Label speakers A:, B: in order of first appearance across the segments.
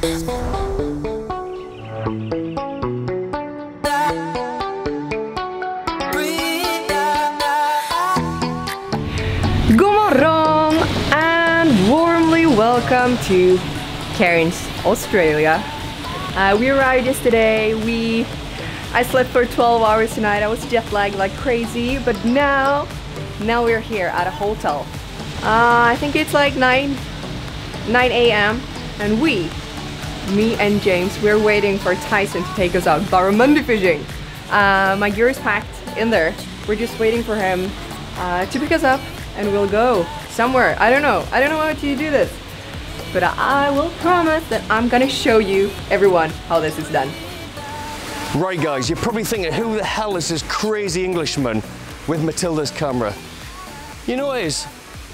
A: And warmly welcome to Cairns, Australia. We arrived yesterday. I slept for 12 hours tonight. I was jet lagged like crazy, but now we're here at a hotel. I think it's like 9 a.m. and me and James, we're waiting for Tyson to take us out barramundi fishing. My gear is packed in there. We're just waiting for him to pick us up, and we'll go somewhere. I don't know how to do this, but I will promise that I'm gonna show you everyone how this is done.
B: Right guys, you're probably thinking, who the hell is this crazy Englishman with Matilda's camera? You know what it is?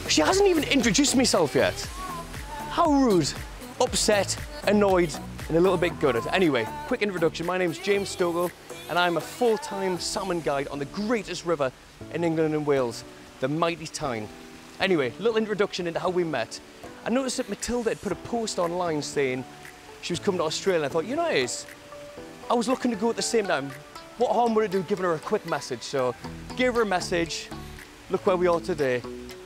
B: She hasn't even introduced herself yet. How rude, upset, annoyed, and a little bit gutted. Anyway, quick introduction. My name's James Stokell, and I'm a full-time salmon guide on the greatest river in England and Wales, the mighty Tyne. Anyway, little introduction into how we met. I noticed that Matilda had put a post online saying she was coming to Australia, and I thought, you know what it is? I was looking to go at the same time. What harm would it do giving her a quick message? So, gave her a message. Look where we are today.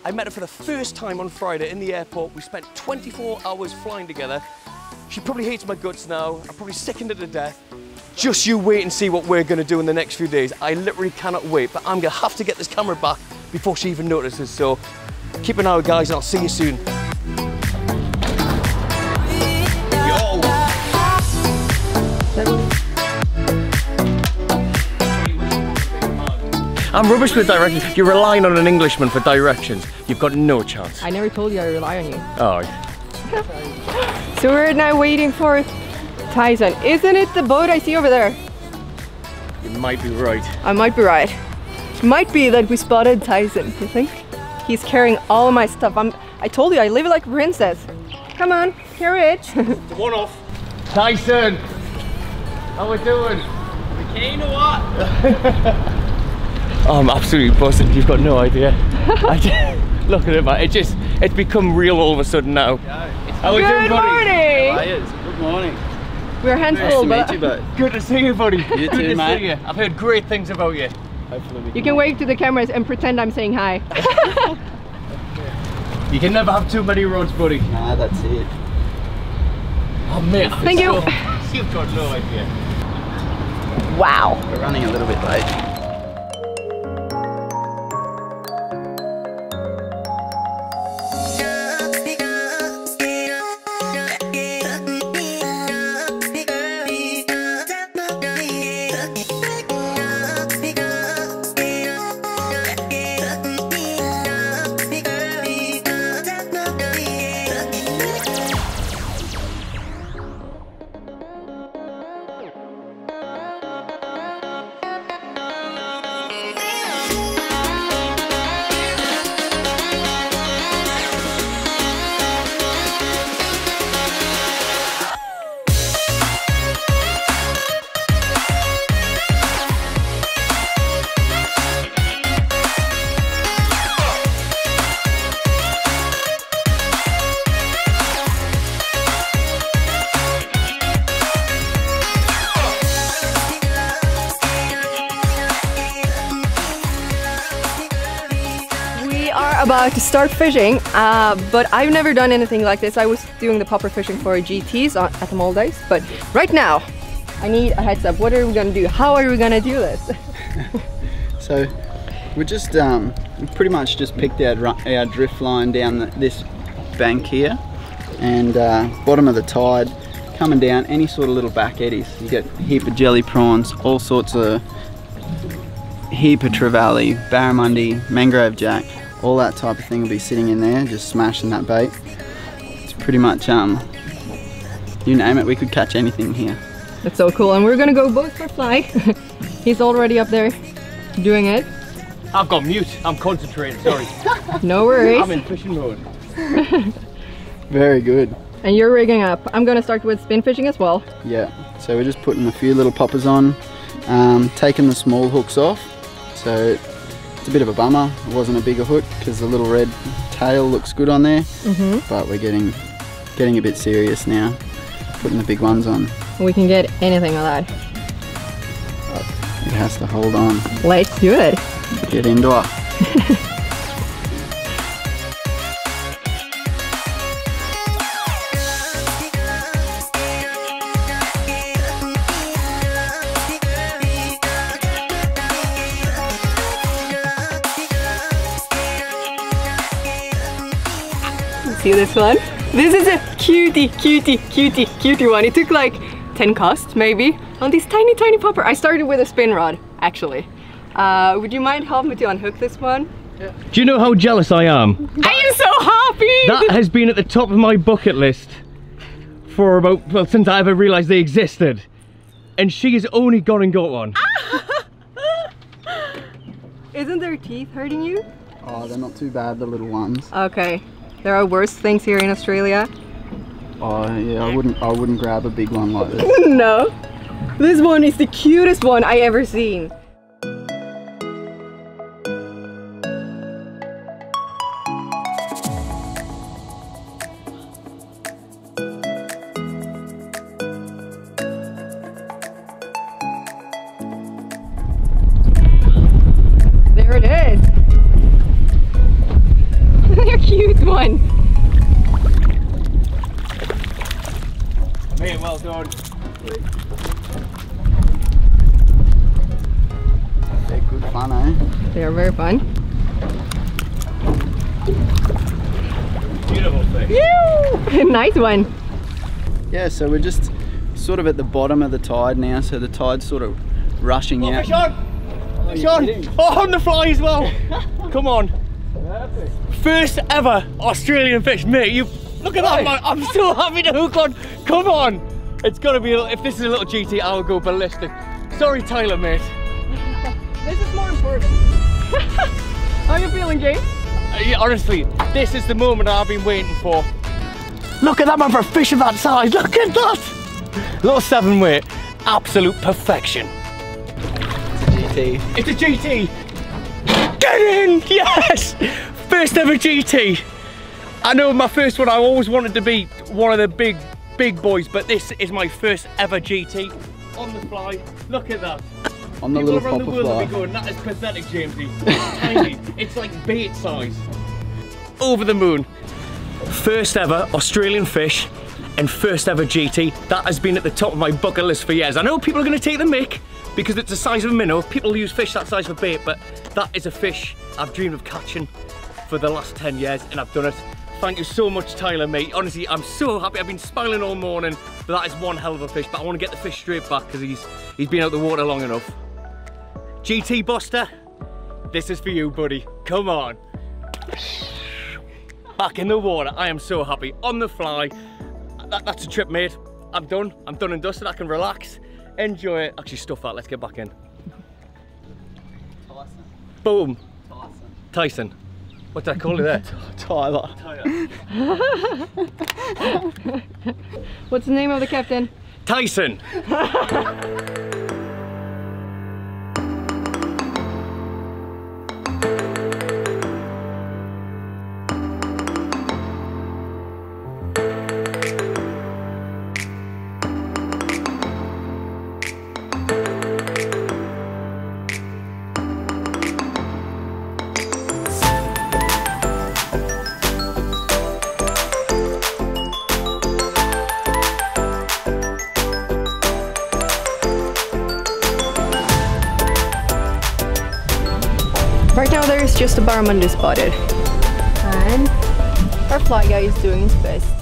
B: I met her for the first time on Friday in the airport. We spent 24 hours flying together. She probably hates my guts now. I'm probably sickened her to death. Just you wait and see what we're gonna do in the next few days. I literally cannot wait, but I'm gonna have to get this camera back before she even notices. So, keep an eye out guys, and I'll see you soon. I'm rubbish with directions. You're relying on an Englishman for directions. You've got no chance.
A: I never told you I rely on you.
B: Oh.
A: So we're now waiting for Tyson. Isn't it the boat I see over there?
B: You might be right.
A: I might be right. Might be that we spotted Tyson, you think? He's carrying all of my stuff. I told you, I live like a princess. Come on, carry it.
B: The one off. Tyson! How we doing?
C: Okay, you know what?
B: Oh, I'm absolutely buzzing. You've got no idea. Look at it, man. It's become real all of a sudden now. How we doing, buddy?
C: Good morning.
A: We're hands full,
C: nice to meet you, bud.
B: Good to see you, buddy.
C: You
B: Good
C: too,
B: to
C: mate.
B: see you. I've heard great things about you.
C: Hopefully
A: you can wave to the cameras and pretend I'm saying hi.
B: You can never have too many rods, buddy.
C: Nah, that's it.
B: Oh, mate.
A: Thank you.
B: You've got no idea.
A: Wow.
C: We're running a little bit late.
A: About to start fishing, but I've never done anything like this. I was doing the popper fishing for GTs at the Maldives, but right now I need a heads up. What are we gonna do? How are we gonna do this?
C: So we just pretty much just picked our drift line down this bank here, and bottom of the tide coming down, any sort of little back eddies. You get a heap of jelly prawns, all sorts of heap of trevally, barramundi, mangrove jack. All that type of thing will be sitting in there, just smashing that bait. It's pretty much, you name it, we could catch anything here.
A: That's so cool, and we're gonna go both for fly. He's already up there doing it.
B: I've got mute. I'm concentrating, sorry.
A: No worries.
B: I'm in fishing mode.
C: Very good.
A: And you're rigging up. I'm gonna start with spin fishing as well.
C: Yeah, so we're just putting a few little poppers on, taking the small hooks off. So it's a bit of a bummer. It wasn't a bigger hook because the little red tail looks good on there. But we're getting a bit serious now. putting the big ones on.
A: We can get anything like that.
C: It has to hold on.
A: Let's do it.
C: Get into it.
A: See this one? This is a cutie one. It took like 10 casts maybe on this tiny popper. I started with a spin rod actually. Would you mind helping me to unhook this one?
B: Yeah. Do you know how jealous I am?
A: I am so happy!
B: That has been at the top of my bucket list for about, well, since I ever realised they existed. And she has only gone and got one.
A: Isn't their teeth hurting you?
C: Oh, they're not too bad, the little ones.
A: Okay. There are worse things here in Australia.
C: Oh yeah, I wouldn't grab a big one like this.
A: No. This one is the cutest one I ever seen. There it is. They're cute one.
B: Man, well done.
C: They're good fun, eh?
A: They are very fun.
B: Beautiful fish.
A: Nice one.
C: Yeah, so we're just sort of at the bottom of the tide now, so the tide's sort of rushing out.
B: Fish on! Fish on! Oh, on the fly as well! Come on. First ever Australian fish, mate. You look at that, man. I'm so happy to hook on. Come on. It's gotta be a little, if this is a little GT, I'll go ballistic. Sorry, Tyler, mate.
A: This is more important. How are you feeling, Jay?
B: Yeah, honestly, this is the moment I've been waiting for. Look at that, man, for a fish of that size. Look at that. Little 7 weight. Absolute perfection.
C: It's a GT.
B: It's a GT. Get in! Yes! First ever GT. I know my first one, I always wanted to be one of the big boys, but this is my first ever GT. On the fly, look at that.
C: On the
B: People
C: little
B: around the
C: popper
B: world will
C: fly.
B: be going, that is pathetic, Jamesy. It's tiny, it's like bait size. Over the moon. First ever Australian fish and first ever GT. That has been at the top of my bucket list for years. I know people are going to take the mick because it's the size of a minnow. People use fish that size for bait, but that is a fish I've dreamed of catching for the last 10 years and I've done it. Thank you so much, Tyler, mate. Honestly, I'm so happy. I've been smiling all morning, but that is one hell of a fish. But I want to get the fish straight back because he's been out the water long enough. GT Buster, this is for you, buddy. Come on. Back in the water. I am so happy. On the fly. That's a trip, mate. I'm done and dusted. I can relax, enjoy it. Actually, stuff that. Let's get back in.
C: Tyson.
B: Boom.
C: Tyson.
B: Tyson. What did I call it there?
C: Tyler.
A: What's the name of the captain?
B: Tyson.
A: Right now there is just a barramundi spotted. And our fly guy is doing his best.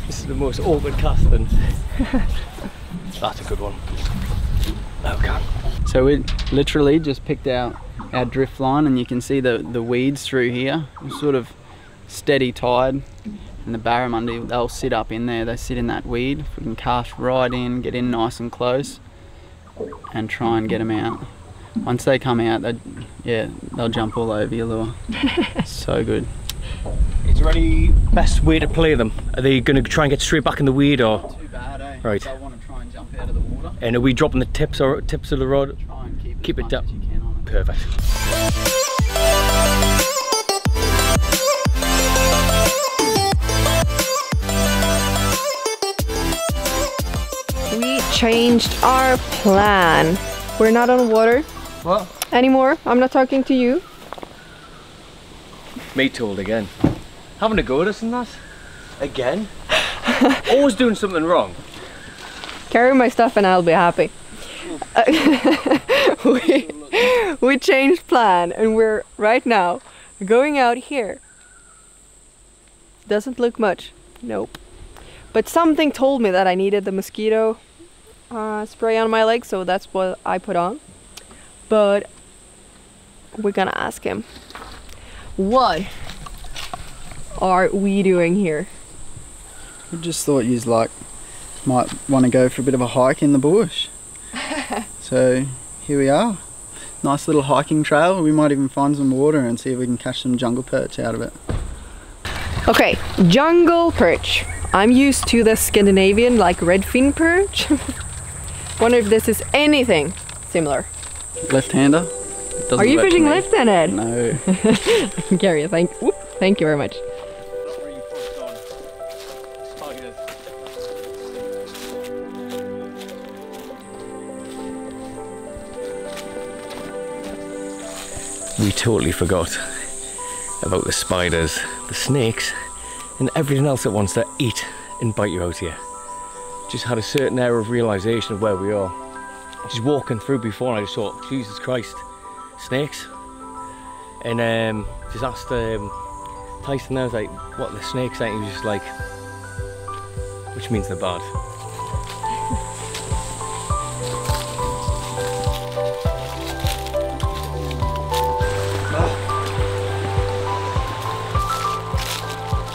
B: This is the most awkward casting. That's a good one. Okay.
C: So we literally just picked out our drift line and you can see the weeds through here. It's sort of steady tide. And the barramundi, they'll sit up in there, they sit in that weed. If we can cast right in, get in nice and close and try and get them out. Once they come out, they'll jump all over your lure. So good.
B: Is there any best way to play them? Are they going to try and get straight back in the weed or?
C: Not too bad, eh?
B: Right.
C: They'll want to try and jump out of the water.
B: And are we dropping the tips of the rod?
C: Try and keep
B: Keep
C: as
B: it
C: much
B: down.
C: as you can on it.
B: Perfect.
A: changed our plan. We're not on water
B: What?
A: anymore. I'm not talking to you.
B: Me told again. Having a go at us and that? Again? Always doing something wrong.
A: Carry my stuff and I'll be happy. We changed plan and we're right now going out here. Doesn't look much. Nope. But something told me that I needed the mosquito spray on my leg, so that's what I put on. But we're gonna ask him, what are we doing here?
C: We just thought you might want to go for a bit of a hike in the bush. So here we are. Nice little hiking trail. We might even find some water and see if we can catch some jungle perch out of it.
A: Okay, jungle perch. I'm used to the Scandinavian, like redfin perch. Wonder if this is anything similar.
C: Left-hander.
A: Are you fishing left-handed?
C: No.
A: Gary, thank you very much.
B: We totally forgot about the spiders, the snakes, and everything else that wants to eat and bite you out here. Just had a certain air of realisation of where we are. Just walking through before, and I just thought, Jesus Christ, snakes. And just asked Tyson, I was like, what are the snakes like? He was just like, which means they're bad.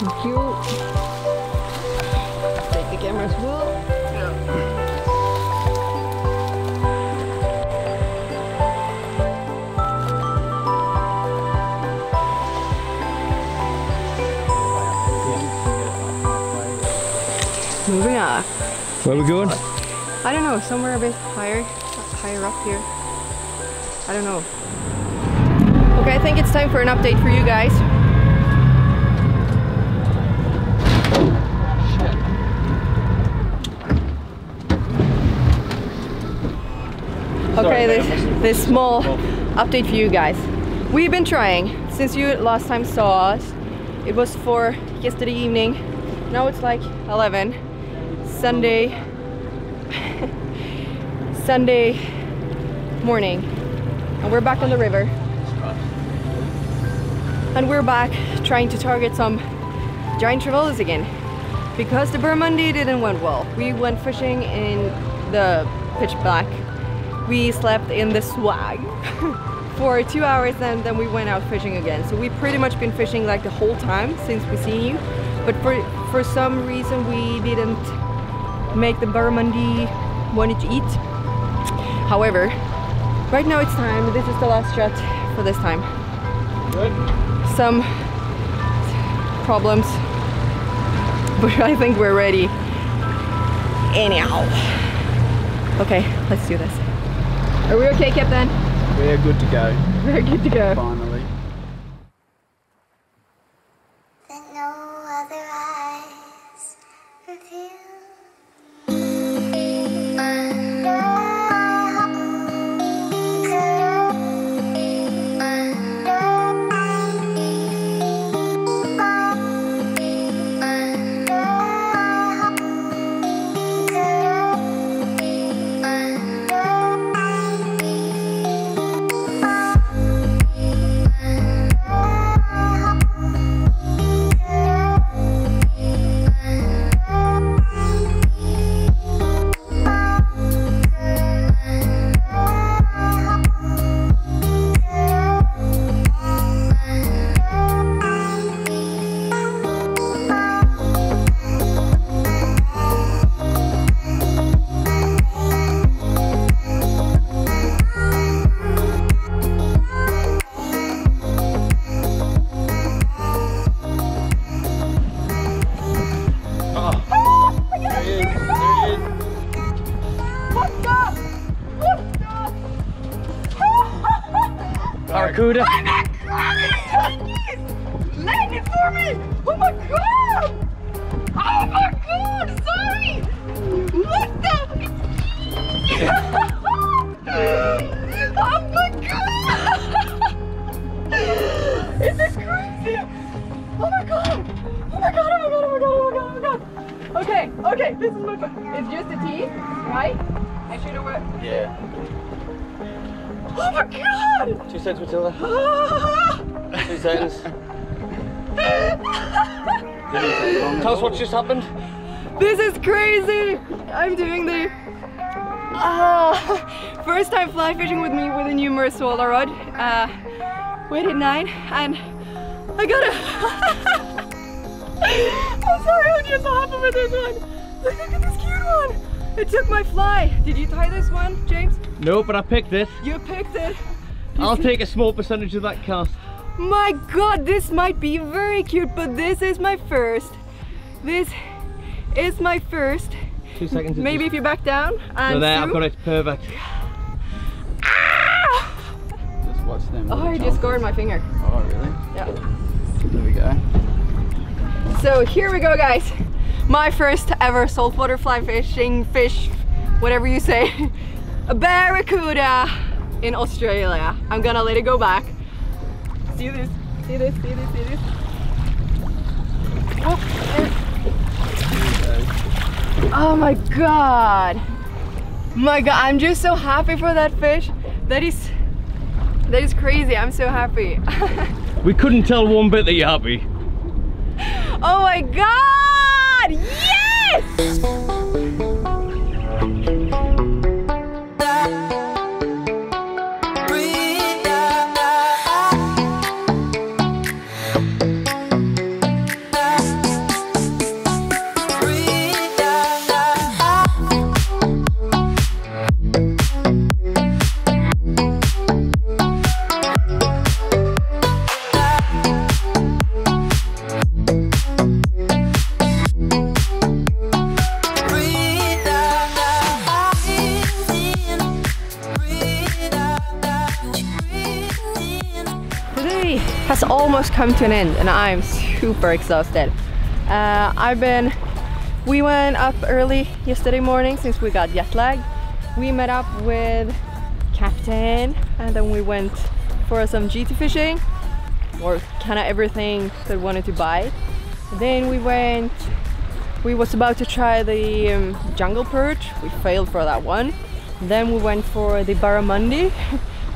A: Thank you. Take the camera as well. Moving on.
B: Where are we going?
A: I don't know, somewhere a bit higher up here. I don't know. Okay, I think it's time for an update for you guys. Okay, this small update for you guys. We've been trying since you last time saw us. It was for yesterday evening. Now it's like 11. Sunday morning. And we're back on the river. And we're back trying to target some giant trevallies again. Because the Barramundi didn't went well. We went fishing in the pitch black. We slept in the swag for 2 hours and then we went out fishing again. So we've pretty much been fishing like the whole time since we seen you. But for some reason we didn't make the Barramundi wanted to eat. However, right now it's time. This is the last shot for this time.
B: Good.
A: Some problems, but I think we're ready anyhow. Okay, let's do this. Are we okay, Captain?
C: We're good to go.
A: We're good to go.
C: Finally.
D: That no other eyes reveal.
B: Barracuda.
A: Oh my god! Landed for me! Oh my god! Oh my god! Sorry! What the? Oh my god! Oh my god, oh my god, oh my god, oh my god, oh my god! Okay, okay, this is my first. It's just a teeth, right? I should have worked.
C: Yeah.
A: Oh my god!
B: 2 seconds, Matilda. 2 seconds. Tell us what just happened.
A: This is crazy! I'm doing the first time fly fishing with me with a new Mersola rod. Weighted 9, and I got it. I'm sorry, I'm just so happy with this one. Look at this cute one. It took my fly. Did you tie this one, James?
B: No, but I picked it.
A: You picked it.
B: I'll take a small percentage of that cast.
A: My god, this might be very cute, but this is my first. This is my first.
B: 2 seconds.
A: Maybe if you back down and
B: no, there,
A: zoom.
B: I've got it. Perfect.
A: Ah!
C: Just watch them.
A: Oh, I just scored my finger.
C: Oh, really?
A: Yeah.
C: There we go.
A: So here we go, guys. My first ever saltwater fly fishing fish, whatever you say. A barracuda in Australia. I'm gonna let it go back. See this, see this, see this, see this. Oh, oh my god. My god, I'm just so happy for that fish. That is crazy. I'm so happy.
B: We couldn't tell one bit that you're happy.
A: Oh my god! Yes! Has almost come to an end and I'm super exhausted. We went up early yesterday morning since we got jet lag. We met up with Captain and then we went for some GT fishing or kind of everything that we wanted to buy. Then we was about to try the jungle perch. We failed for that one. Then we went for the barramundi.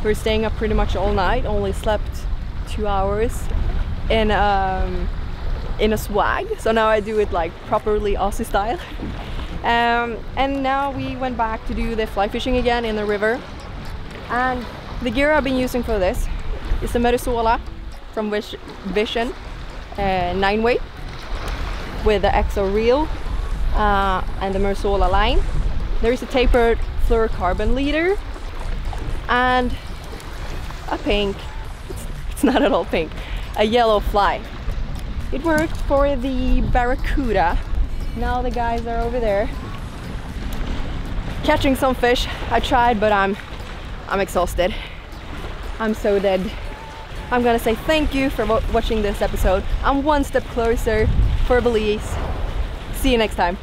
A: We're staying up pretty much all night, only slept 2 hours in a swag, so now I do it like properly Aussie style. And now we went back to do the fly fishing again in the river, and the gear I've been using for this is the Mersola from Vision 9 weight with the EXO reel and the Mersola line. There is a tapered fluorocarbon leader and a pink, it's not at all pink, a yellow fly. It worked for the barracuda. Now the guys are over there catching some fish. I tried, but I'm exhausted. I'm so dead. I'm gonna say thank you for watching this episode. I'm one step closer for Belize. See you next time.